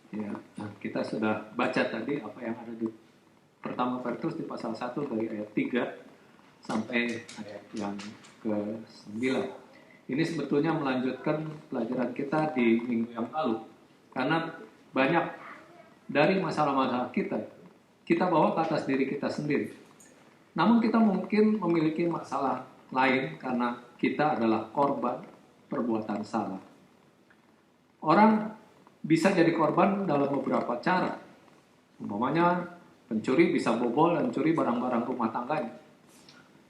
Ya, kita sudah baca tadi apa yang ada di pertama Petrus di pasal 1 dari ayat 3 sampai ayat yang ke-9. Ini sebetulnya melanjutkan pelajaran kita di minggu yang lalu. Karena banyak dari masalah-masalah kita bawa ke atas diri kita sendiri. Namun kita mungkin memiliki masalah lain karena kita adalah korban perbuatan salah. Orang bisa jadi korban dalam beberapa cara. Umpamanya pencuri bisa bobol dan curi barang-barang rumah tangganya.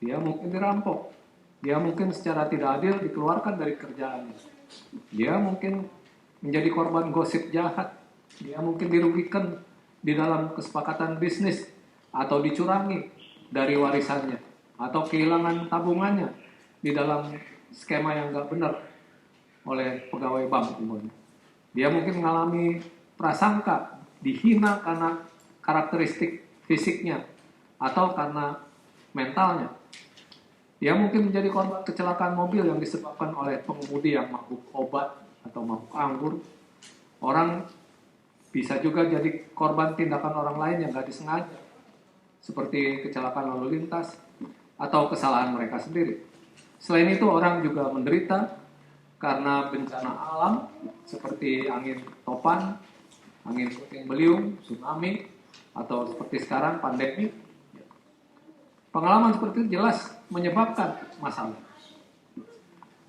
Dia mungkin dirampok. Dia mungkin secara tidak adil dikeluarkan dari kerjaannya. Dia mungkin menjadi korban gosip jahat. Dia mungkin dirugikan di dalam kesepakatan bisnis atau dicurangi dari warisannya atau kehilangan tabungannya di dalam skema yang nggak benar oleh pegawai bank. Dia mungkin mengalami prasangka, dihina karena karakteristik fisiknya atau karena mentalnya. Dia mungkin menjadi korban kecelakaan mobil yang disebabkan oleh pengemudi yang mabuk obat atau mabuk anggur. Orang bisa juga jadi korban tindakan orang lain yang gak disengaja, seperti kecelakaan lalu lintas atau kesalahan mereka sendiri. Selain itu, orang juga menderita karena bencana alam seperti angin topan, angin puting beliung, tsunami, atau seperti sekarang pandemi. Pengalaman seperti itu jelas menyebabkan masalah.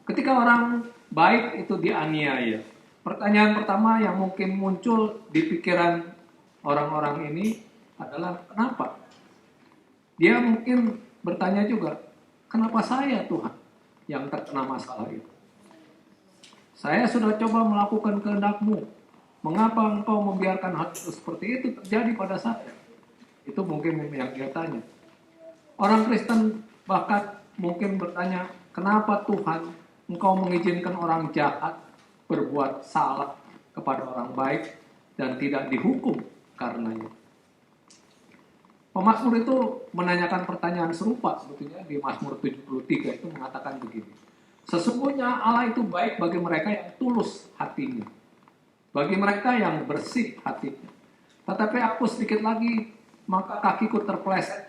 Ketika orang baik itu dianiaya, pertanyaan pertama yang mungkin muncul di pikiran orang-orang ini adalah kenapa? Dia mungkin bertanya juga, kenapa saya Tuhan yang terkena masalah itu? Saya sudah coba melakukan kehendak-Mu. Mengapa Engkau membiarkan hal itu seperti itu terjadi pada saya? Itu mungkin yang dia tanya. Orang Kristen bahkan mungkin bertanya, kenapa Tuhan Engkau mengizinkan orang jahat berbuat salah kepada orang baik dan tidak dihukum karenanya? Pemazmur itu menanyakan pertanyaan serupa sebetulnya di Mazmur 73 itu mengatakan begini. Sesungguhnya Allah itu baik bagi mereka yang tulus hatinya, bagi mereka yang bersih hatinya. Tetapi aku sedikit lagi, maka kakiku terpeleset,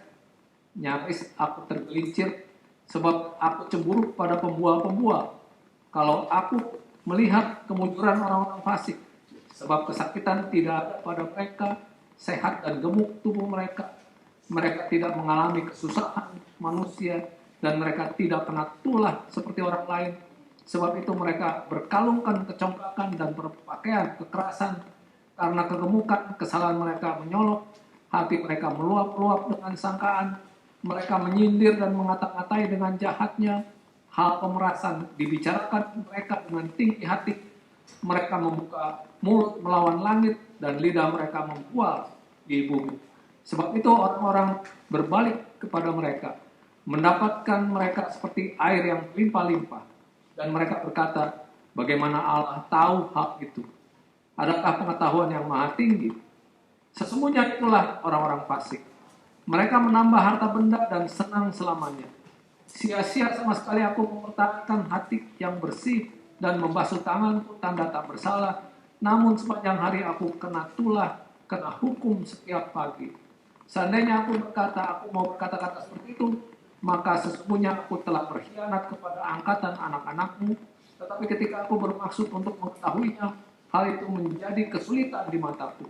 nyaris aku tergelincir, sebab aku cemburu pada pembual-pembual. Kalau aku melihat kemunduran orang-orang fasik, sebab kesakitan tidak ada pada mereka, sehat dan gemuk tubuh mereka. Mereka tidak mengalami kesusahan manusia, dan mereka tidak kena tulah seperti orang lain. Sebab itu mereka berkalungkan kecongkakan dan berpakaian kekerasan. Karena kegemukan, kesalahan mereka menyolok, hati mereka meluap-luap dengan sangkaan. Mereka menyindir dan mengata-ngatai dengan jahatnya. Hal pemerasan dibicarakan mereka dengan tinggi hati. Mereka membuka mulut melawan langit, dan lidah mereka membual di bumi. Sebab itu orang-orang berbalik kepada mereka, mendapatkan mereka seperti air yang limpah-limpah. Dan mereka berkata, bagaimana Allah tahu hal itu? Adakah pengetahuan yang maha tinggi? Sesungguhnya itulah orang-orang fasik. Mereka menambah harta benda dan senang selamanya. Sia-sia sama sekali aku mempertahankan hati yang bersih dan membasuh tanganku tanda tak bersalah. Namun sepanjang hari aku kena tulah, kena hukum setiap pagi. Seandainya aku mau berkata-kata seperti itu, maka sesungguhnya aku telah berkhianat kepada angkatan anak-anakmu. Tetapi ketika aku bermaksud untuk mengetahuinya, hal itu menjadi kesulitan di mataku.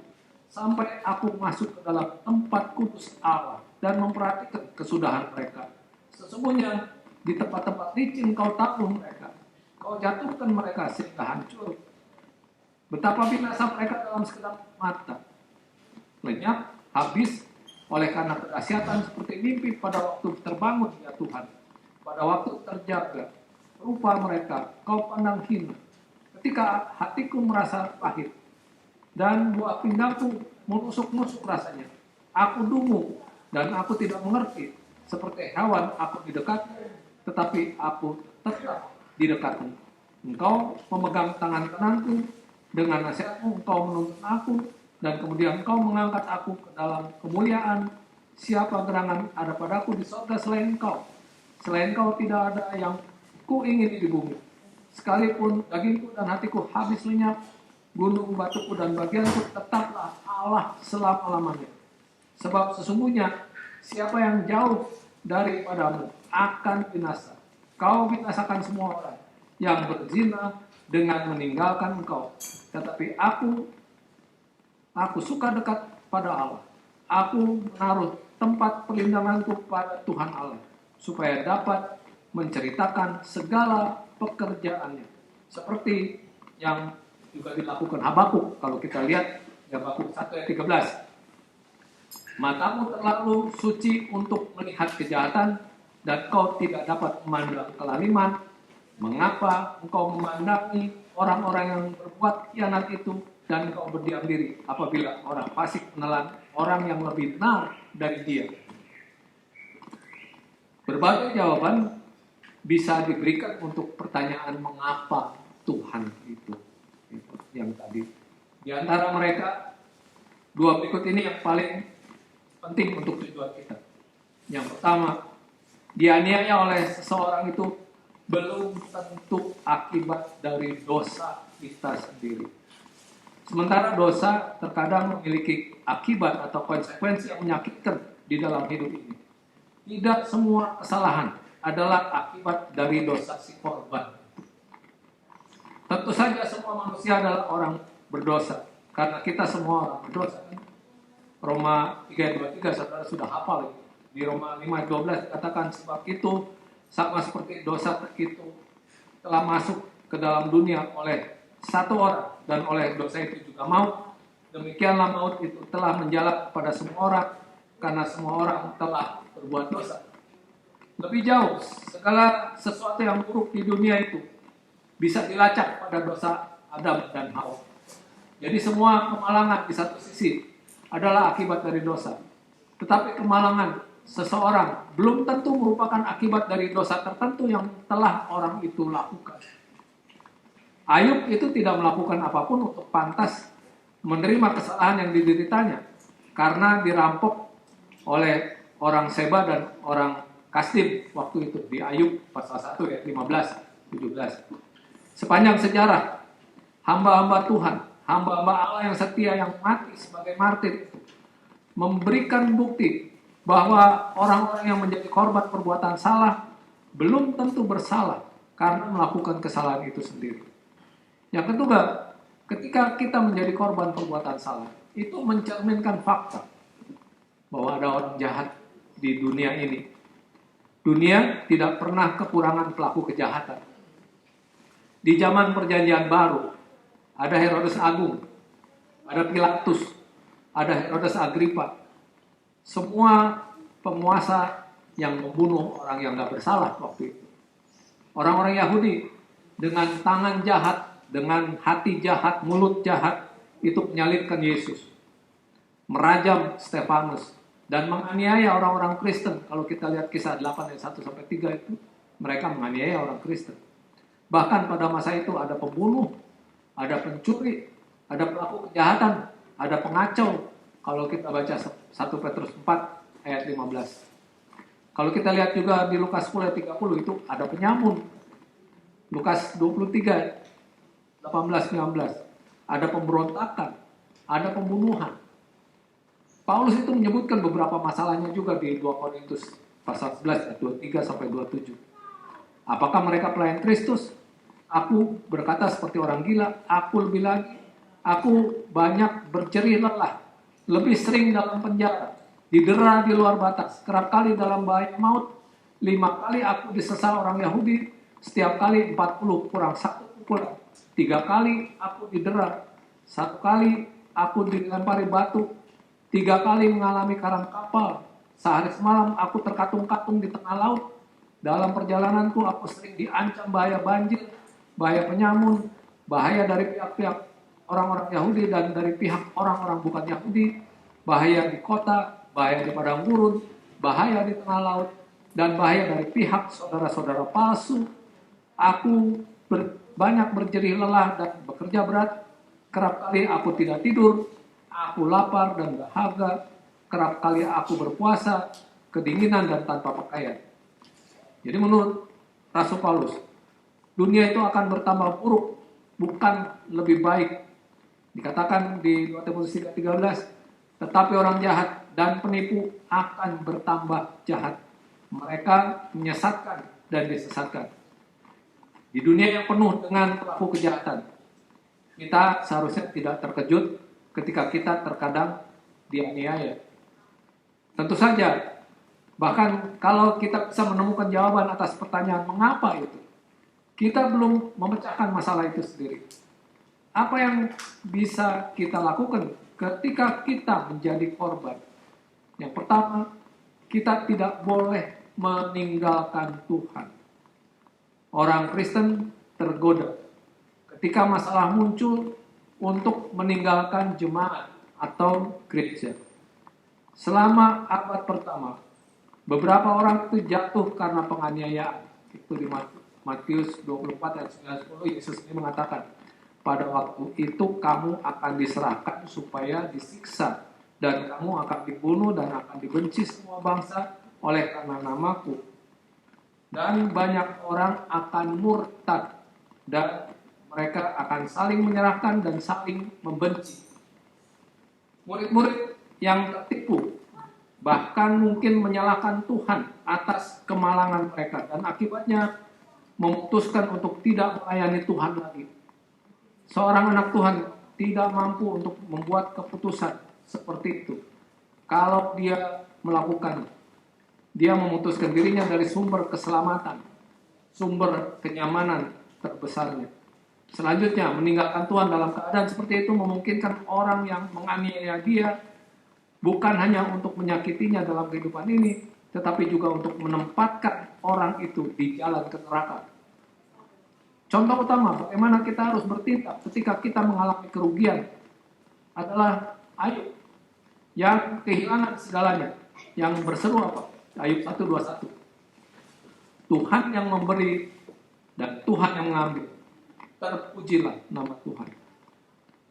Sampai aku masuk ke dalam tempat kudus Allah dan memperhatikan kesudahan mereka. Sesungguhnya di tempat-tempat licin kau taruh mereka. Kau jatuhkan mereka sehingga hancur. Betapa binasa mereka dalam sekedap mata. Lenyap, habis, oleh karena kedahsyatan seperti mimpi pada waktu terbangun ya Tuhan. Pada waktu terjaga, rupa mereka kau pandang hina. Ketika hatiku merasa pahit dan buah pingganku menusuk-nusuk rasanya. Aku dungu dan aku tidak mengerti. Seperti hewan aku didekat, tetapi aku tetap didekatmu. Engkau memegang tangan kananku, dengan nasihatmu engkau menuntun aku, dan kemudian engkau mengangkat aku ke dalam kemuliaan. Siapa gerangan ada padaku di surga selain engkau? Selain engkau tidak ada yang ku ingin di bumi. Sekalipun dagingku dan hatiku habis lenyap, gunung batuku dan bagianku, tetaplah Allah selama-lamanya. Sebab sesungguhnya siapa yang jauh daripadamu akan binasa. Kau binasakan semua orang yang berzina dengan meninggalkan engkau. Tetapi aku suka dekat pada Allah. Aku menaruh tempat perlindunganku pada Tuhan Allah, supaya dapat menceritakan segala pekerjaannya. Seperti yang juga dilakukan Habakuk. Kalau kita lihat Habakuk 1 ayat 13. Matamu terlalu suci untuk melihat kejahatan, dan kau tidak dapat memandang kelaliman. Mengapa engkau memandangi orang-orang yang berbuat khianat itu, dan engkau berdiam diri apabila orang fasik menelan orang yang lebih benar dari dia? Berbagai jawaban bisa diberikan untuk pertanyaan mengapa Tuhan itu yang tadi. Di antara mereka, dua berikut ini yang paling penting untuk tujuan kita. Yang pertama, dianiaya oleh seseorang itu belum tentu akibat dari dosa kita sendiri. Sementara dosa terkadang memiliki akibat atau konsekuensi yang menyakitkan di dalam hidup ini. Tidak semua kesalahan adalah akibat dari dosa si korban. Tentu saja semua manusia adalah orang berdosa, karena kita semua orang berdosa. Roma 3:23 saudara sudah hafal. Di Roma 5:12 katakan, sebab itu sama seperti dosa itu telah masuk ke dalam dunia oleh satu orang, dan oleh dosa itu juga maut, demikianlah maut itu telah menjalar kepada semua orang, karena semua orang telah berbuat dosa. Lebih jauh, segala sesuatu yang buruk di dunia itu bisa dilacak pada dosa Adam dan Hawa. Jadi semua kemalangan di satu sisi adalah akibat dari dosa. Tetapi kemalangan seseorang belum tentu merupakan akibat dari dosa tertentu yang telah orang itu lakukan. Ayub itu tidak melakukan apapun untuk pantas menerima kesalahan yang dideritanya, karena dirampok oleh orang Seba dan orang Kasdim waktu itu, di Ayub pasal 1 ayat 15-17. Sepanjang sejarah, hamba-hamba Tuhan, hamba-hamba Allah yang setia yang mati sebagai martir memberikan bukti bahwa orang-orang yang menjadi korban perbuatan salah belum tentu bersalah karena melakukan kesalahan itu sendiri. Yang kedua, ketika kita menjadi korban perbuatan salah, itu mencerminkan fakta bahwa ada orang jahat di dunia ini. Dunia tidak pernah kekurangan pelaku kejahatan. Di zaman Perjanjian Baru, ada Herodes Agung, ada Pilatus, ada Herodes Agripa. Semua penguasa yang membunuh orang yang tidak bersalah waktu itu. Orang-orang Yahudi dengan tangan jahat, dengan hati jahat, mulut jahat, itu menyalibkan Yesus. Merajam Stefanus dan menganiaya orang-orang Kristen. Kalau kita lihat kisah 8 ayat 1-3 itu, mereka menganiaya orang Kristen. Bahkan pada masa itu ada pembunuh, ada pencuri, ada pelaku kejahatan, ada pengacau. Kalau kita baca 1 Petrus 4 ayat 15. Kalau kita lihat juga di Lukas 10 ayat 30 itu ada penyamun. Lukas 23 18-19. Ada pemberontakan, ada pembunuhan. Paulus itu menyebutkan beberapa masalahnya juga di 2 Korintus pasal 11 ayat 23-27. Apakah mereka pelayan Kristus? Aku berkata seperti orang gila, aku lebih lagi. Aku banyak berjerih lelah, lebih sering dalam penjara, didera di luar batas, kerap kali dalam bahaya maut. 5 kali aku disesal orang Yahudi, setiap kali 40 kurang 1 pukulan. 3 kali aku didera, 1 kali aku dilempari batu, 3 kali mengalami karam kapal. Sehari semalam aku terkatung-katung di tengah laut. Dalam perjalananku aku sering diancam bahaya banjir, bahaya penyamun, bahaya dari pihak-pihak orang-orang Yahudi dan dari pihak orang-orang bukan Yahudi, bahaya di kota, bahaya di padang gurun, bahaya di tengah laut, dan bahaya dari pihak saudara-saudara palsu. Aku banyak berjerih lelah dan bekerja berat. Kerap kali aku tidak tidur, aku lapar dan dahaga. Kerap kali aku berpuasa, kedinginan dan tanpa pakaian. Jadi menurut Rasul Paulus, dunia itu akan bertambah buruk, bukan lebih baik Dikatakan di 2 Timotius 3:13, tetapi orang jahat dan penipu akan bertambah jahat. Mereka menyesatkan dan disesatkan. Di dunia yang penuh dengan pelaku kejahatan, kita seharusnya tidak terkejut ketika kita terkadang dianiaya. Tentu saja, bahkan kalau kita bisa menemukan jawaban atas pertanyaan mengapa itu, kita belum memecahkan masalah itu sendiri. Apa yang bisa kita lakukan ketika kita menjadi korban? Yang pertama, kita tidak boleh meninggalkan Tuhan. Orang Kristen tergoda ketika masalah muncul untuk meninggalkan jemaat atau gereja. Selama abad pertama, beberapa orang itu jatuh karena penganiayaan. Itu di Matius 24 ayat 9-10, Yesus ini mengatakan, pada waktu itu kamu akan diserahkan supaya disiksa, dan kamu akan dibunuh dan akan dibenci semua bangsa oleh karena namaku. Dan banyak orang akan murtad, dan mereka akan saling menyerahkan dan saling membenci. Murid-murid yang tertipu bahkan mungkin menyalahkan Tuhan atas kemalangan mereka, dan akibatnya memutuskan untuk tidak melayani Tuhan lagi. Seorang anak Tuhan tidak mampu untuk membuat keputusan seperti itu. Kalau dia melakukannya, dia memutuskan dirinya dari sumber keselamatan, sumber kenyamanan terbesarnya. Selanjutnya, meninggalkan Tuhan dalam keadaan seperti itu memungkinkan orang yang menganiaya dia bukan hanya untuk menyakitinya dalam kehidupan ini, tetapi juga untuk menempatkan orang itu di jalan ke neraka. Contoh utama bagaimana kita harus bertindak ketika kita mengalami kerugian adalah Ayub yang kehilangan segalanya, yang berseru apa? Ayub 1:21. Tuhan yang memberi dan Tuhan yang mengambil. Terpujilah nama Tuhan.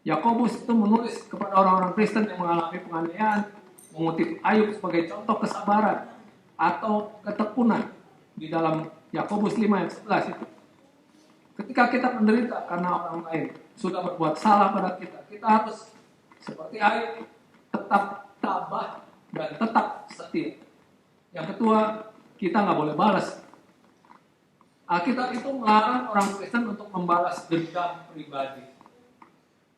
Yakobus itu menulis kepada orang-orang Kristen yang mengalami penganiayaan, mengutip Ayub sebagai contoh kesabaran atau ketekunan di dalam Yakobus 5 ayat 11 itu. Ketika kita menderita karena orang lain sudah berbuat salah pada kita, kita harus seperti Ayub tetap tabah dan tetap setia. Yang kedua, kita nggak boleh balas. Alkitab itu melarang orang Kristen untuk membalas dendam pribadi.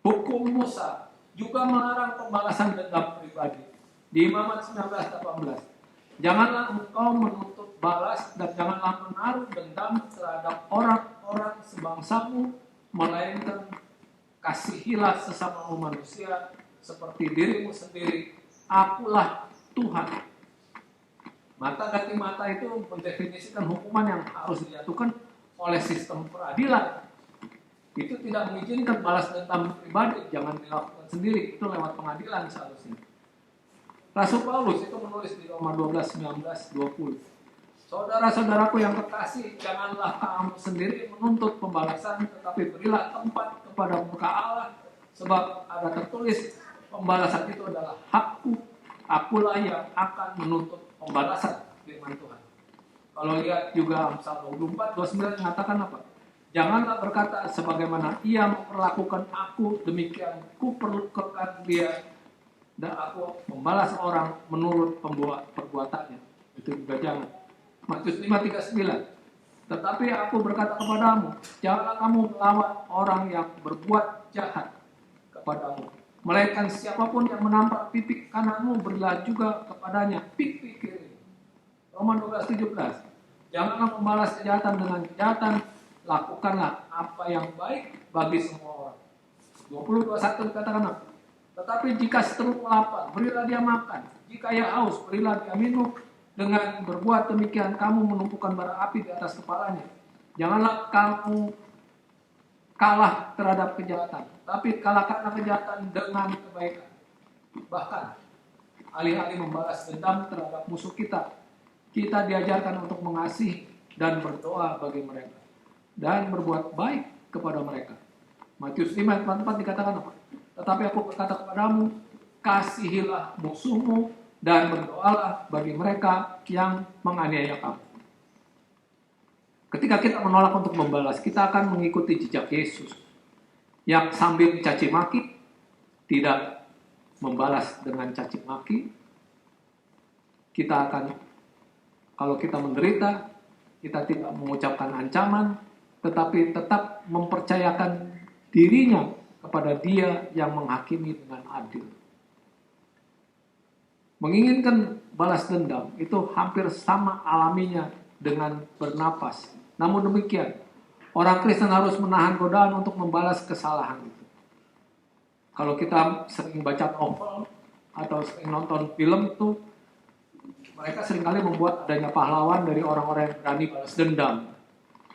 Hukum Musa juga melarang pembalasan dendam pribadi. Di Imamat 19:18, janganlah engkau menuntut balas dan janganlah menaruh dendam terhadap orang-orang sebangsamu, melainkan kasihilah sesamamu manusia seperti dirimu sendiri. Akulah Tuhan. Mata ganti mata itu mendefinisikan hukuman yang harus dijatuhkan oleh sistem peradilan. Itu tidak mengizinkan balas dendam pribadi, jangan dilakukan sendiri, itu lewat pengadilan seharusnya. Rasul Paulus itu menulis di Roma 12:19-20. Saudara-saudaraku yang kekasih, janganlah kamu sendiri menuntut pembalasan, tetapi berilah tempat kepada murka Allah, sebab ada tertulis, pembalasan itu adalah hakku, akulah yang akan menuntut pembalasan, firman Tuhan. Kalau lihat juga Amsal 24:29 mengatakan apa? Janganlah berkata sebagaimana ia memperlakukan aku, demikian ku perlakukan dia, dan aku membalas orang menurut perbuatannya. Itu juga jangan. Matius 5:39. Tetapi aku berkata kepadamu, janganlah kamu melawan orang yang berbuat jahat kepadamu, melainkan siapapun yang menampar pipi kananmu, berilah juga kepadanya pipi kiri. Roma 12:17. Janganlah membalas kejahatan dengan kejahatan, lakukanlah apa yang baik bagi semua orang. 20:21 dikatakan apa? Tetapi jika seteru lapar, berilah dia makan. Jika ia haus, berilah dia minum. Dengan berbuat demikian, kamu menumpukan bara api di atas kepalanya. Janganlah kamu kalah terhadap kejahatan, tapi kalahkanlah kejahatan dengan kebaikan. Bahkan, alih-alih membalas dendam terhadap musuh kita, kita diajarkan untuk mengasihi dan berdoa bagi mereka, dan berbuat baik kepada mereka. Matius 5:44 dikatakan apa? Tetapi aku berkata kepadamu, kasihilah musuhmu dan berdoalah bagi mereka yang menganiaya kamu. Ketika kita menolak untuk membalas, kita akan mengikuti jejak Yesus yang sambil mencaci maki, tidak membalas dengan caci maki, kita akan, kalau kita menderita, kita tidak mengucapkan ancaman, tetapi tetap mempercayakan dirinya kepada Dia yang menghakimi dengan adil. Menginginkan balas dendam itu hampir sama alaminya dengan bernapas. Namun demikian, orang Kristen harus menahan godaan untuk membalas kesalahan itu. Kalau kita sering baca novel atau sering nonton film itu, mereka seringkali membuat adanya pahlawan dari orang-orang yang berani balas dendam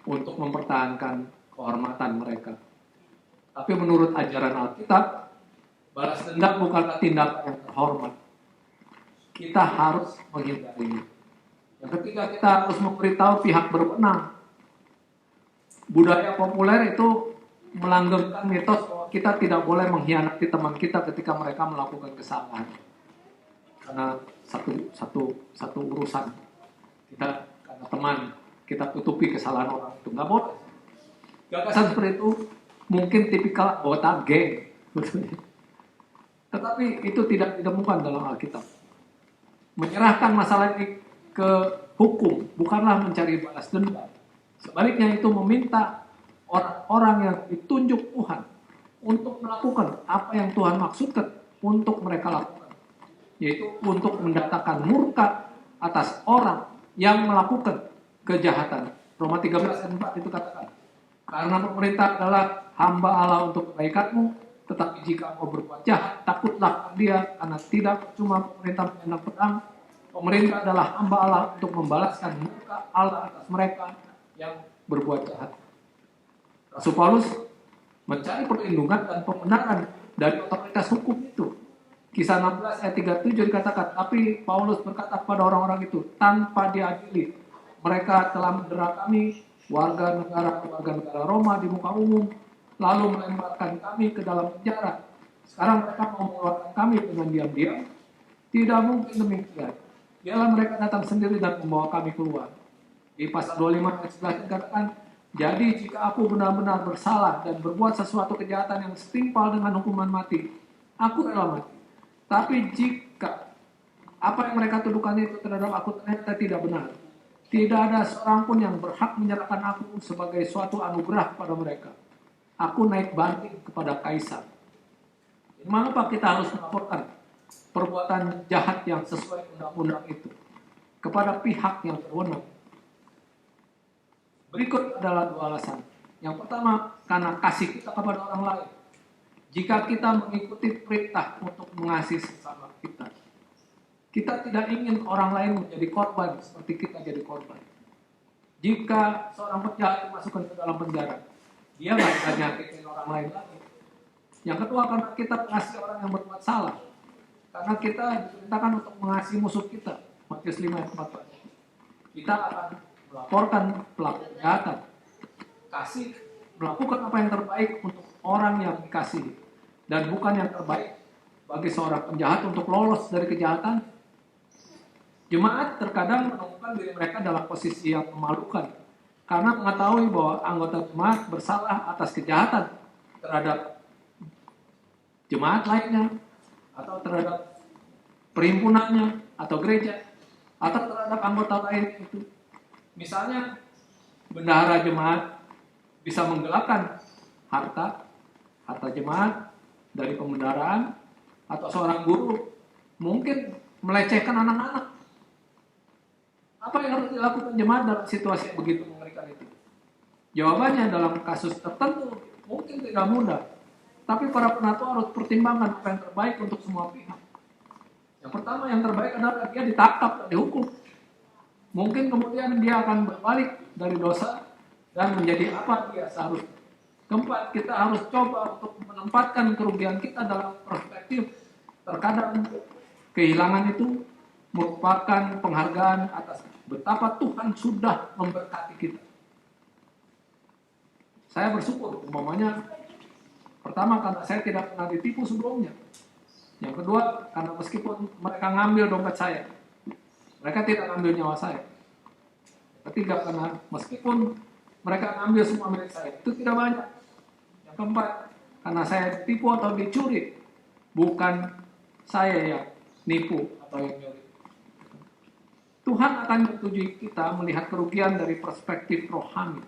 untuk mempertahankan kehormatan mereka. Tapi menurut ajaran Alkitab, balas dendam bukanlah tindakan yang terhormat. Kita harus menghindarinya. Yang ketiga, kita harus memberitahu pihak berwenang. Budaya populer itu melanggengkan mitos bahwa kita tidak boleh mengkhianati teman kita ketika mereka melakukan kesalahan. Karena satu urusan kita, karena teman kita tutupi kesalahan orang itu, nggak boleh. Gagasan seperti itu mungkin tipikal anggota geng, tetapi itu tidak ditemukan dalam Alkitab. Menyerahkan masalah ini ke hukum bukanlah mencari balas dendam. Sebaliknya itu meminta orang-orang yang ditunjuk Tuhan untuk melakukan apa yang Tuhan maksudkan untuk mereka lakukan, yaitu untuk mendatangkan murka atas orang yang melakukan kejahatan. Roma 13 ayat 4 itu katakan, karena pemerintah adalah hamba Allah untuk kebaikanmu, tetapi jika kau berbuat jahat, takutlah Dia, karena tidak cuma pemerintah menyandang pedang. Pemerintah adalah hamba Allah untuk membalaskan murka Allah atas mereka yang berbuat jahat. Rasul Paulus mencari perlindungan dan pembenaran dari otoritas hukum itu. Kisah 16 ayat 37 dikatakan, tapi Paulus berkata kepada orang-orang itu, tanpa diadili, mereka telah mendera kami, warga negara Roma di muka umum, lalu melemparkan kami ke dalam penjara. Sekarang mereka mau mengeluarkan kami dengan diam-diam. Tidak mungkin demikian. Biarlah mereka datang sendiri dan membawa kami keluar. Di pasal 25 ayat 11 dikatakan, jadi jika aku benar-benar bersalah dan berbuat sesuatu kejahatan yang setimpal dengan hukuman mati, aku rela mati. Tapi jika apa yang mereka tuduhkan itu terhadap aku ternyata tidak benar, tidak ada seorang pun yang berhak menyerahkan aku sebagai suatu anugerah kepada mereka. Aku naik banding kepada Kaisar. Mengapa kita harus melaporkan perbuatan jahat yang sesuai undang-undang itu kepada pihak yang berwenang? Berikut adalah dua alasan. Yang pertama, karena kasih kita kepada orang lain. Jika kita mengikuti perintah untuk mengasihi sesama kita, kita tidak ingin orang lain menjadi korban seperti kita jadi korban. Jika seorang penjahat dimasukkan ke dalam penjara, dia nggak akan nyakitin orang lain lagi. Yang kedua, karena kita mengasihi orang yang berbuat salah. Karena kita diperintahkan untuk mengasihi musuh kita. Matius 5 ayat 4. Kita akan melaporkan pelaku kejahatan. Kasih melakukan apa yang terbaik untuk orang yang dikasihi. Dan bukan yang terbaik bagi seorang penjahat untuk lolos dari kejahatan. Jemaat terkadang menemukan diri mereka dalam posisi yang memalukan. Karena mengetahui bahwa anggota jemaat bersalah atas kejahatan terhadap jemaat lainnya, atau terhadap perhimpunannya, atau gereja, atau terhadap anggota lain itu. Misalnya, bendahara jemaat bisa menggelapkan harta jemaat dari pembendaharaan, atau seorang guru mungkin melecehkan anak-anak. Apa yang harus dilakukan jemaat dalam situasi yang begitu mengerikan itu? Jawabannya dalam kasus tertentu mungkin tidak mudah. Tapi para penatua harus pertimbangkan apa yang terbaik untuk semua pihak. Yang pertama, yang terbaik adalah dia ditangkap dan dihukum. Mungkin kemudian dia akan berbalik dari dosa dan menjadi apa dia seharusnya. Keempat, kita harus coba untuk menempatkan kerugian kita dalam perspektif. Terkadang kehilangan itu merupakan penghargaan atas betapa Tuhan sudah memberkati kita. Saya bersyukur, umpamanya, pertama, karena saya tidak pernah ditipu sebelumnya. Yang kedua, karena meskipun mereka ngambil dompet saya, mereka tidak ngambil nyawa saya. Ketiga, karena meskipun mereka ngambil semua milik saya, itu tidak banyak. Yang keempat, karena saya ditipu atau dicuri, bukan saya yang nipu atau yang nyuri. Tuhan akan menyetujui kita melihat kerugian dari perspektif rohani.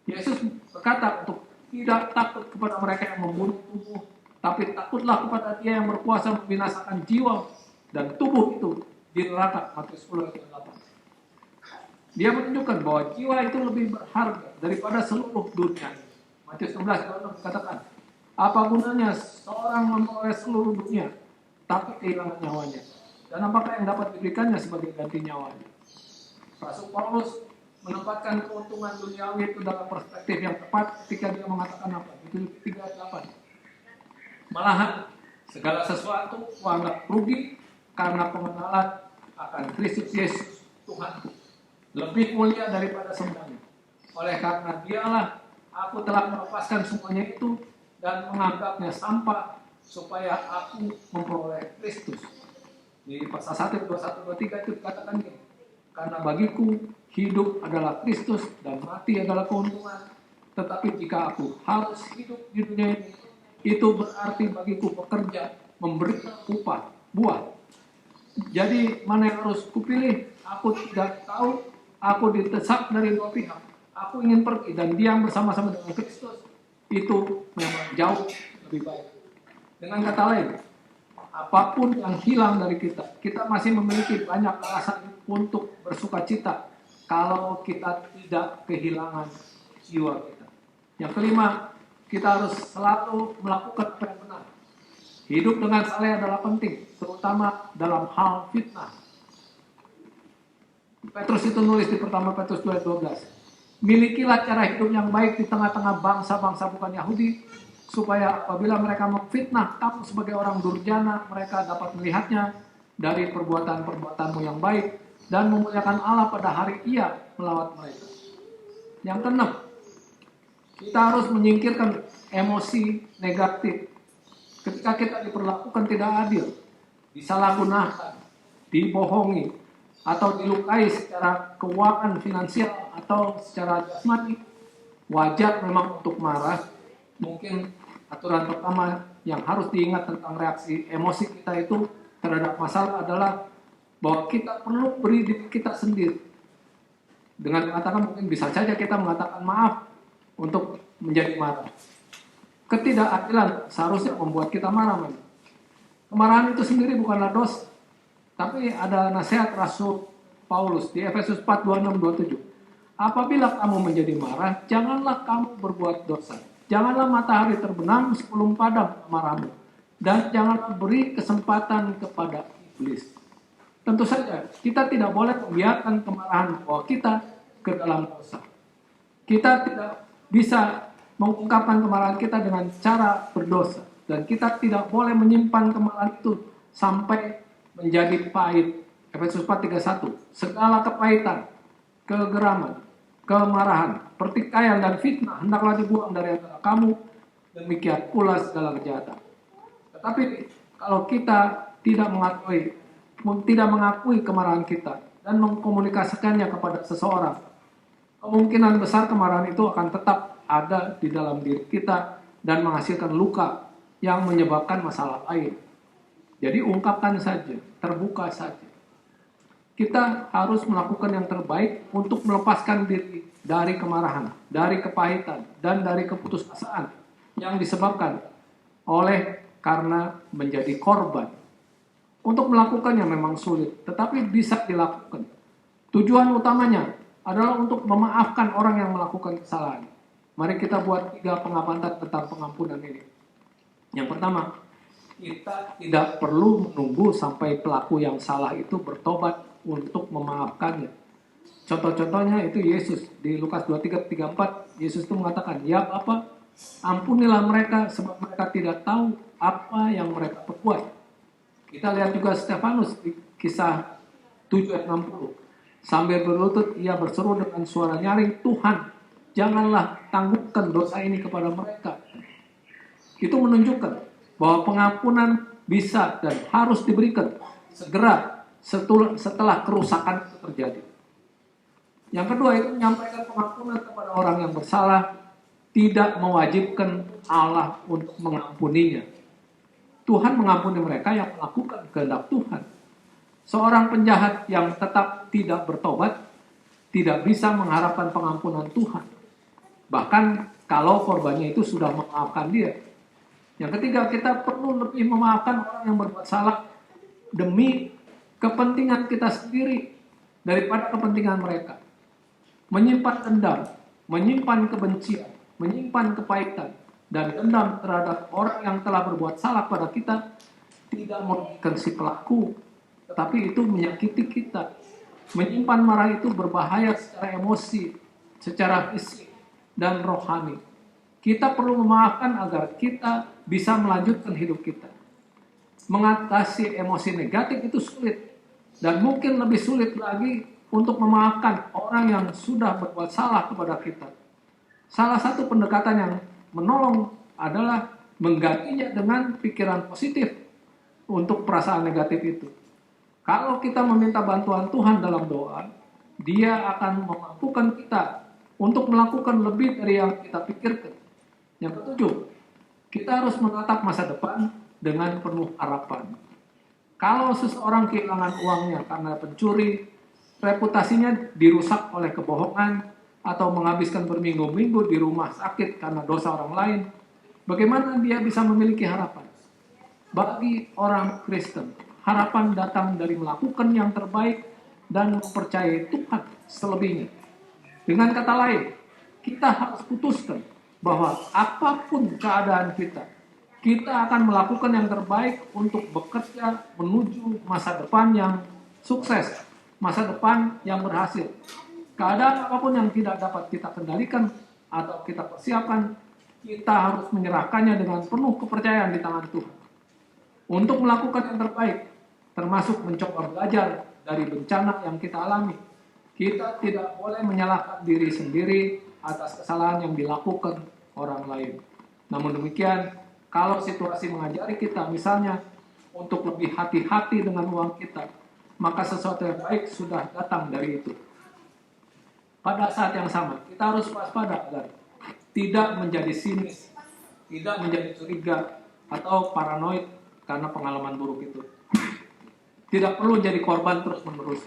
Yesus berkata untuk tidak takut kepada mereka yang membunuh tubuh, tapi takutlah kepada Dia yang berkuasa membinasakan jiwa dan tubuh itu di neraka. Matius 10 ayat 8. Dia menunjukkan bahwa jiwa itu lebih berharga daripada seluruh dunia. Matius 16 ayat 6 katakan, apa gunanya seorang memperoleh seluruh dunia tapi kehilangan nyawanya? Dan apakah yang dapat diberikannya sebagai ganti nyawanya? Rasul Paulus menempatkan keuntungan duniawi itu dalam perspektif yang tepat ketika dia mengatakan apa? Itu 3:8. Malahan segala sesuatu kuanggap rugi karena pengenalan akan Kristus Yesus Tuhan lebih mulia daripada semuanya. Oleh karena Dialah aku telah melepaskan semuanya itu dan menganggapnya sampah supaya aku memperoleh Kristus. Di pasal 1, 21, 23 itu dikatakan gini, karena bagiku hidup adalah Kristus dan mati adalah keuntungan. Tetapi jika aku harus hidup di dunia ini, itu berarti bagiku bekerja, memberikan upah, buah. Jadi mana yang harus kupilih? Aku tidak tahu, aku didesak dari dua pihak. Aku ingin pergi dan diam bersama-sama dengan Kristus. Itu memang jauh lebih baik. Dengan kata lain, apapun yang hilang dari kita, kita masih memiliki banyak alasan untuk bersuka cita kalau kita tidak kehilangan jiwa kita. Yang kelima, kita harus selalu melakukan apa yang benar. Hidup dengan saleh adalah penting, terutama dalam hal fitnah. Petrus itu nulis di pertama Petrus 2:12. Milikilah cara hidup yang baik di tengah-tengah bangsa-bangsa bukan Yahudi, supaya apabila mereka memfitnah kamu sebagai orang durjana, mereka dapat melihatnya dari perbuatan-perbuatanmu yang baik dan memuliakan Allah pada hari Ia melawat mereka. Yang keenam, kita harus menyingkirkan emosi negatif. Ketika kita diperlakukan tidak adil, disalahgunakan, dibohongi, atau dilukai secara keuangan finansial atau secara jasmani, wajar memang untuk marah. Mungkin aturan pertama yang harus diingat tentang reaksi emosi kita itu terhadap masalah adalah bahwa kita perlu beri diri kita sendiri. Dengan mengatakan, mungkin bisa saja kita mengatakan maaf untuk menjadi marah. Ketidakadilan seharusnya membuat kita marah. Kemarahan itu sendiri bukanlah dosa. Tapi ada nasihat Rasul Paulus di Efesus 4:26-27. Apabila kamu menjadi marah, janganlah kamu berbuat dosa. Janganlah matahari terbenam sebelum padam amarahmu. Dan janganlah beri kesempatan kepada iblis. Tentu saja, kita tidak boleh membiarkan kemarahan bahwa kita ke dalam dosa. Kita tidak bisa mengungkapkan kemarahan kita dengan cara berdosa. Dan kita tidak boleh menyimpan kemarahan itu sampai menjadi pahit. Efesus 4:31. Segala kepahitan, kegeraman, kemarahan, pertikaian dan fitnah hendaklah dibuang dari antara kamu, demikian pula segala kejahatan. Tetapi kalau kita tidak mengakui kemarahan kita dan mengkomunikasikannya kepada seseorang, kemungkinan besar kemarahan itu akan tetap ada di dalam diri kita dan menghasilkan luka yang menyebabkan masalah lain. Jadi ungkapkan saja, terbuka saja. Kita harus melakukan yang terbaik untuk melepaskan diri dari kemarahan, dari kepahitan, dan dari keputusasaan yang disebabkan oleh karena menjadi korban. Untuk melakukannya memang sulit, tetapi bisa dilakukan. Tujuan utamanya adalah untuk memaafkan orang yang melakukan kesalahan. Mari kita buat 3 pengamatan tentang pengampunan ini. Yang pertama, kita tidak perlu menunggu sampai pelaku yang salah itu bertobat untuk memaafkannya. Contoh-contohnya itu Yesus di Lukas 23:34. Yesus itu mengatakan, ya Bapa, ampunilah mereka sebab mereka tidak tahu apa yang mereka perbuat. Kita lihat juga Stefanus di kisah 7:60. Sambil berlutut ia berseru dengan suara nyaring, Tuhan, janganlah tangguhkan dosa ini kepada mereka. Itu menunjukkan bahwa pengampunan bisa dan harus diberikan segera setelah kerusakan itu terjadi. Yang kedua itu menyampaikan pengampunan kepada orang yang bersalah, tidak mewajibkan Allah untuk mengampuninya. Tuhan mengampuni mereka yang melakukan kehendak Tuhan. Seorang penjahat yang tetap tidak bertobat tidak bisa mengharapkan pengampunan Tuhan. Bahkan kalau korbannya itu sudah memaafkan dia. Yang ketiga, kita perlu lebih memaafkan orang yang berbuat salah demi kepentingan kita sendiri daripada kepentingan mereka. Menyimpan dendam, menyimpan kebencian, menyimpan kepahitan, dan dendam terhadap orang yang telah berbuat salah pada kita tidak merugikan si pelaku, tetapi itu menyakiti kita. Menyimpan marah itu berbahaya secara emosi, secara fisik, dan rohani. Kita perlu memaafkan agar kita bisa melanjutkan hidup kita. Mengatasi emosi negatif itu sulit, dan mungkin lebih sulit lagi untuk memaafkan orang yang sudah berbuat salah kepada kita. Salah satu pendekatan yang menolong adalah menggantinya dengan pikiran positif untuk perasaan negatif itu. Kalau kita meminta bantuan Tuhan dalam doa, Dia akan memampukan kita untuk melakukan lebih dari yang kita pikirkan. Yang ketujuh, kita harus menatap masa depan dengan penuh harapan. Kalau seseorang kehilangan uangnya karena pencuri, reputasinya dirusak oleh kebohongan, atau menghabiskan berminggu-minggu di rumah sakit karena dosa orang lain, bagaimana dia bisa memiliki harapan? Bagi orang Kristen, harapan datang dari melakukan yang terbaik dan mempercayai Tuhan selebihnya. Dengan kata lain, kita harus putuskan bahwa apapun keadaan kita akan melakukan yang terbaik untuk bekerja menuju masa depan yang sukses, masa depan yang berhasil. Keadaan apapun yang tidak dapat kita kendalikan atau kita persiapkan, kita harus menyerahkannya dengan penuh kepercayaan di tangan Tuhan. Untuk melakukan yang terbaik, termasuk mencoba belajar dari bencana yang kita alami, kita tidak boleh menyalahkan diri sendiri atas kesalahan yang dilakukan orang lain. Namun demikian, kalau situasi mengajari kita, misalnya untuk lebih hati-hati dengan uang kita, maka sesuatu yang baik sudah datang dari itu. Pada saat yang sama, kita harus waspada agar tidak menjadi sinis, tidak menjadi curiga, atau paranoid karena pengalaman buruk itu. Tidak perlu jadi korban terus-menerus.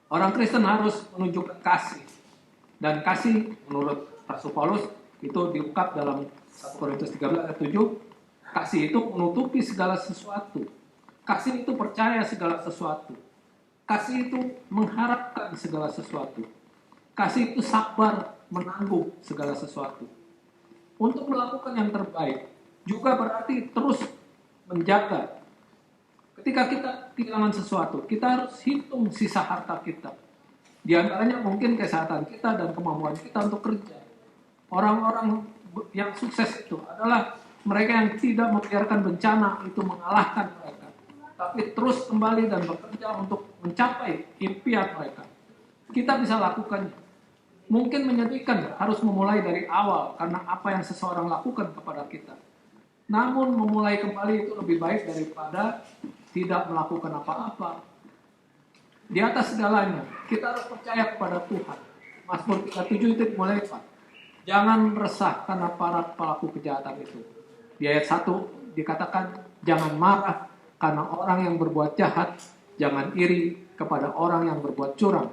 Orang Kristen harus menunjukkan kasih. Dan kasih menurut Rasul Paulus itu diungkap dalam 1 Korintus 13 ayat 7. Kasih itu menutupi segala sesuatu. Kasih itu percaya segala sesuatu. Kasih itu mengharapkan segala sesuatu. Kasih itu sabar menanggung segala sesuatu. Untuk melakukan yang terbaik juga berarti terus menjaga. Ketika kita kehilangan sesuatu, kita harus hitung sisa harta kita. Di antaranya mungkin kesehatan kita dan kemampuan kita untuk kerja. Orang-orang yang sukses itu adalah mereka yang tidak membiarkan bencana itu mengalahkan mereka, tapi terus kembali dan bekerja untuk mencapai impian mereka. Kita bisa lakukannya. Mungkin menyedihkan harus memulai dari awal karena apa yang seseorang lakukan kepada kita. Namun memulai kembali itu lebih baik daripada tidak melakukan apa-apa. Di atas segalanya, kita harus percaya kepada Tuhan. Mazmur 37 itu mulai Pak. Jangan resah karena para pelaku kejahatan itu. Di ayat 1 dikatakan, jangan marah karena orang yang berbuat jahat, jangan iri kepada orang yang berbuat curang.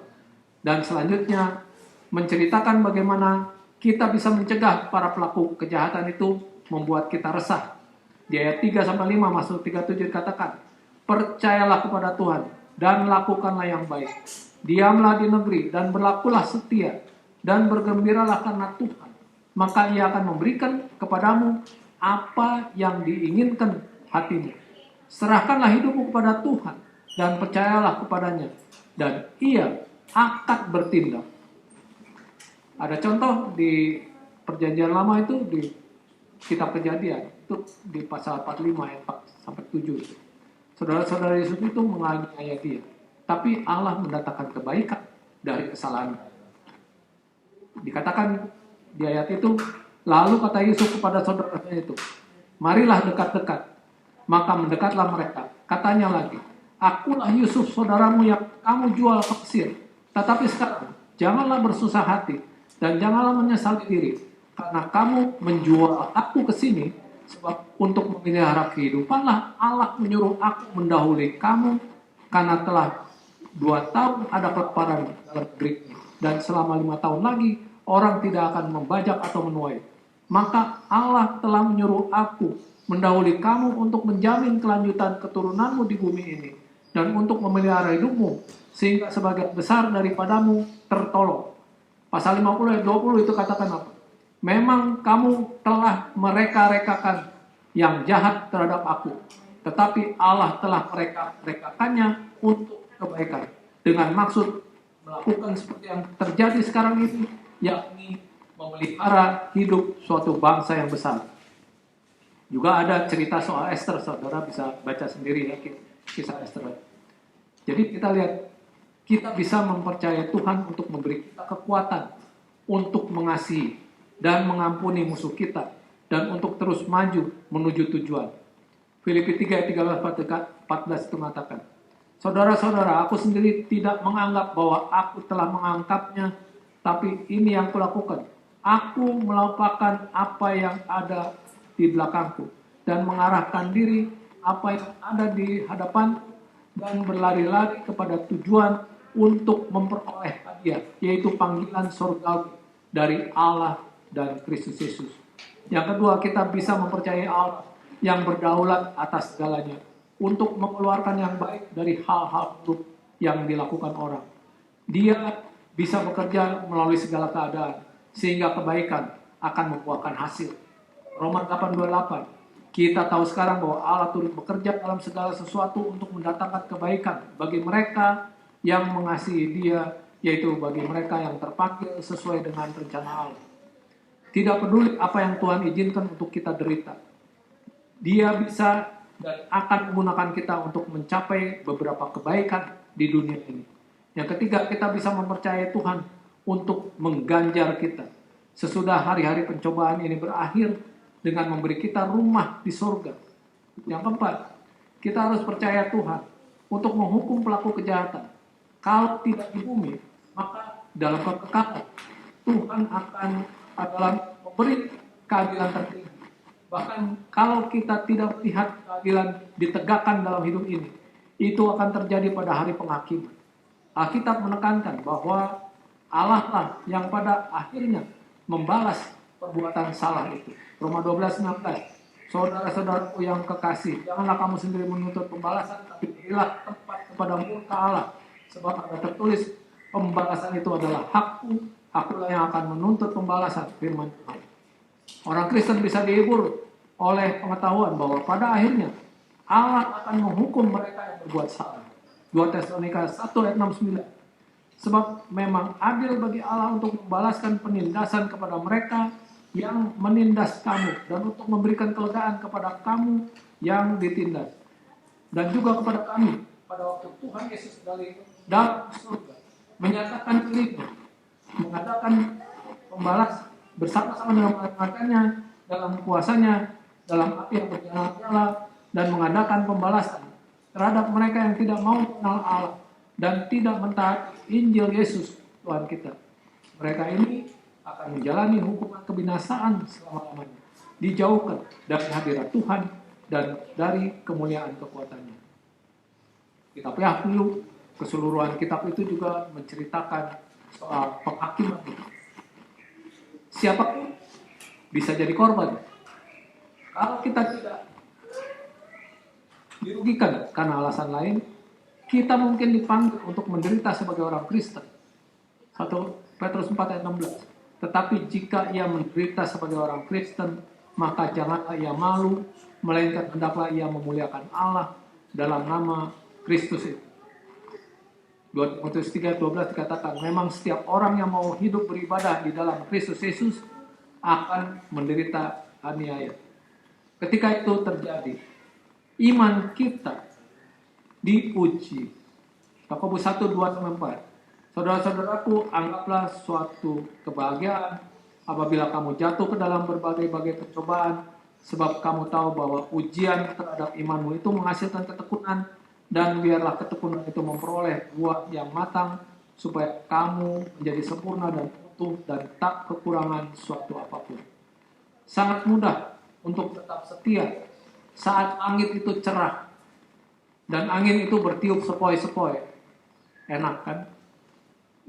Dan selanjutnya menceritakan bagaimana kita bisa mencegah para pelaku kejahatan itu membuat kita resah. Di ayat 3-5 Mazmur 37 dikatakan, percayalah kepada Tuhan dan lakukanlah yang baik. Diamlah di negeri dan berlakulah setia dan bergembiralah karena Tuhan. Maka Ia akan memberikan kepadamu apa yang diinginkan hatimu. Serahkanlah hidupmu kepada Tuhan dan percayalah kepadanya, dan Ia akan bertindak. Ada contoh di Perjanjian Lama itu di Kitab Kejadian, itu di pasal 45 ayat 4-7. Saudara-saudara Yesus itu menganiaya dia, tapi Allah mendatangkan kebaikan dari kesalahan. Dikatakan di ayat itu, lalu kata Yusuf kepada saudaranya itu, marilah dekat-dekat. Maka mendekatlah mereka. Katanya lagi, akulah Yusuf saudaramu yang kamu jual ke Mesir. Tetapi sekarang janganlah bersusah hati dan janganlah menyesali diri, karena kamu menjual aku ke sini Sebab untuk memelihara kehidupanlah Allah menyuruh aku mendahului kamu, karena telah 2 tahun ada kelaparan dalam negeri ini, dan selama 5 tahun lagi orang tidak akan membajak atau menuai. Maka Allah telah menyuruh aku mendahului kamu untuk menjamin kelanjutan keturunanmu di bumi ini, dan untuk memelihara hidupmu, sehingga sebagian besar daripadamu tertolong. Pasal 50 ayat 20 itu katakan apa? Memang kamu telah mereka-rekakan yang jahat terhadap aku, tetapi Allah telah mereka-rekakannya untuk kebaikan, dengan maksud melakukan seperti yang terjadi sekarang ini, yakni memelihara hidup suatu bangsa yang besar. Juga ada cerita soal Esther, saudara bisa baca sendiri ya, kisah Esther. Jadi kita lihat, kita bisa mempercayai Tuhan untuk memberi kita kekuatan untuk mengasihi dan mengampuni musuh kita, dan untuk terus maju menuju tujuan. Filipi 3 ayat 13-14 itu mengatakan, saudara-saudara, aku sendiri tidak menganggap bahwa aku telah mengangkatnya, tapi ini yang kulakukan. Aku melupakan apa yang ada di belakangku, dan mengarahkan diri apa yang ada di hadapanku, dan berlari-lari kepada tujuan untuk memperoleh hadiah, yaitu panggilan surgawi dari Allah dan Kristus Yesus. Yang kedua, kita bisa mempercayai Allah yang berdaulat atas segalanya untuk mengeluarkan yang baik dari hal-hal buruk yang dilakukan orang. Dia bisa bekerja melalui segala keadaan sehingga kebaikan akan membuahkan hasil. Roma 8:28. Kita tahu sekarang bahwa Allah turut bekerja dalam segala sesuatu untuk mendatangkan kebaikan bagi mereka yang mengasihi Dia, yaitu bagi mereka yang terpanggil sesuai dengan rencana Allah. Tidak peduli apa yang Tuhan izinkan untuk kita derita, Dia bisa dan akan menggunakan kita untuk mencapai beberapa kebaikan di dunia ini. Yang ketiga, kita bisa mempercayai Tuhan untuk mengganjar kita sesudah hari-hari pencobaan ini berakhir dengan memberi kita rumah di surga. Yang keempat, kita harus percaya Tuhan untuk menghukum pelaku kejahatan. Kalau tidak di bumi, maka dalam kekekalan Tuhan akan adalah memberi keadilan tertinggi. Bahkan kalau kita tidak melihat keadilan ditegakkan dalam hidup ini, itu akan terjadi pada hari penghakiman. Alkitab menekankan bahwa Allah lah yang pada akhirnya membalas perbuatan salah itu. Roma 12:19. Saudara-saudaraku yang kekasih, janganlah kamu sendiri menuntut pembalasan, tapi berilah tempat kepada murka Allah. Sebab ada tertulis, pembalasan itu adalah hakku, akulah yang akan menuntut pembalasan, firman Tuhan. Orang Kristen bisa dihibur oleh pengetahuan bahwa pada akhirnya Allah akan menghukum mereka yang berbuat salah. 2 Tesalonika 1 ayat 6-9. Sebab memang adil bagi Allah untuk membalaskan penindasan kepada mereka yang menindas kamu, dan untuk memberikan kelegaan kepada kamu yang ditindas, dan juga kepada kami pada waktu Tuhan Yesus dalam surga menyatakan dirinya, mengadakan pembalas bersama-sama dengan malaikatnya dalam kuasanya, dalam api yang bernyala-nyala, dan mengadakan pembalasan terhadap mereka yang tidak mau mengenal Allah dan tidak mentaati Injil Yesus Tuhan kita. Mereka ini akan menjalani hukuman kebinasaan selama-lamanya, dijauhkan dari hadirat Tuhan dan dari kemuliaan kekuatannya. Kitab Yahyu, keseluruhan kitab itu juga menceritakan soal penghakiman itu. Siapapun bisa jadi korban. Kalau kita tidak dirugikan karena alasan lain, kita mungkin dipanggil untuk menderita sebagai orang Kristen. 1 Petrus 4 ayat 16. Tetapi jika ia menderita sebagai orang Kristen, maka janganlah ia malu, melainkan hendaklah ia memuliakan Allah dalam nama Kristus itu. 2 Timotius 3:12 dikatakan, memang setiap orang yang mau hidup beribadah di dalam Kristus Yesus akan menderita aniaya. Ketika itu terjadi, iman kita diuji. Yakobus 1:2-4. Saudara-saudaraku, anggaplah suatu kebahagiaan apabila kamu jatuh ke dalam berbagai-bagai pencobaan, sebab kamu tahu bahwa ujian terhadap imanmu itu menghasilkan ketekunan, dan biarlah ketekunan itu memperoleh buah yang matang, supaya kamu menjadi sempurna dan utuh dan tak kekurangan suatu apapun. Sangat mudah untuk tetap setia saat langit itu cerah dan angin itu bertiup sepoi-sepoi. Enak kan?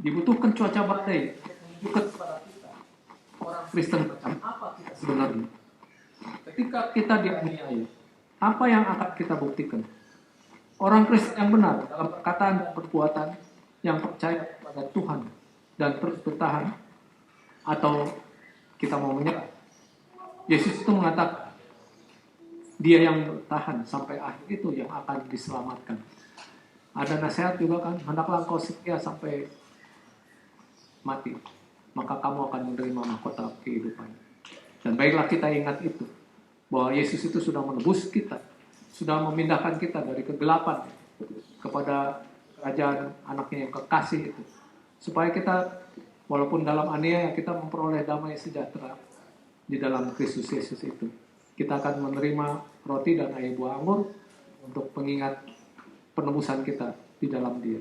Dibutuhkan cuaca badai untuk menunjukkan kepada kita orang Kristen macam apa kita sebenarnya. Ketika kita dianiaya, apa yang akan kita buktikan? Orang Kristen yang benar dalam perkataan dan perbuatan, yang percaya kepada Tuhan dan terus bertahan, atau kita mau menyerah? Yesus itu mengatakan, dia yang bertahan sampai akhir itu yang akan diselamatkan. Ada nasihat juga kan, hendaklah engkau setia sampai mati, maka kamu akan menerima mahkota kehidupan. Dan baiklah kita ingat itu, bahwa Yesus itu sudah menebus kita, sudah memindahkan kita dari kegelapan kepada kerajaan anaknya yang kekasih itu, supaya kita walaupun dalam aniaya kita memperoleh damai sejahtera di dalam Kristus Yesus itu. Kita akan menerima roti dan air buah anggur untuk pengingat penebusan kita di dalam Dia.